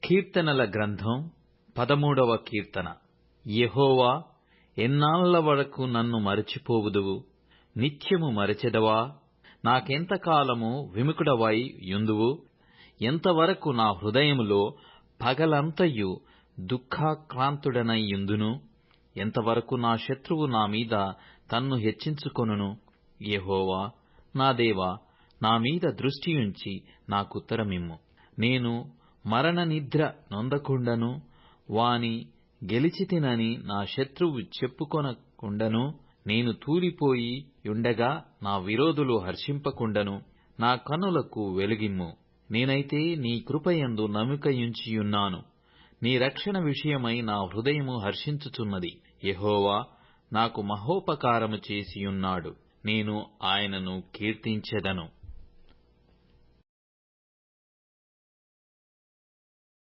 కీర్తనల గ్రంథం 13వ కీర్తన. యెహోవా, ఎన్నాళ్ల వరకు నన్ను మరచిపోవుదువు? నిత్యము మరచెదవా? నాకెంతకాలము విముఖుడవై యుందువు? ఎంతవరకు నా హృదయములో పగలంతయు దుఃఖాక్రాంతుడనై యుందును? ఎంతవరకు నా శత్రువు నా మీద తన్ను హెచ్చించుకొనును? యెహోవా నా దేవా, నా మీద దృష్టియుంచి నాకుత్తరమిమ్ము. నేను మరణ నిద్ర నొందకుండను, వాని గెలిచితినని నా శత్రువు చెప్పుకొనకుండను. నేను తూలిపోయి యుండగా నా విరోధులు హర్షింపకుండను. నా కన్నులకు వెలుగిమ్ము. నేనైతే నీ కృపయందు నమ్మికయుంచియున్నాను. నీ రక్షణ విషయమై నా హృదయము హర్షించుచున్నది. యెహోవా నాకు మహోపకారము చేసియున్నాడు, నేను ఆయనను కీర్తించెదను.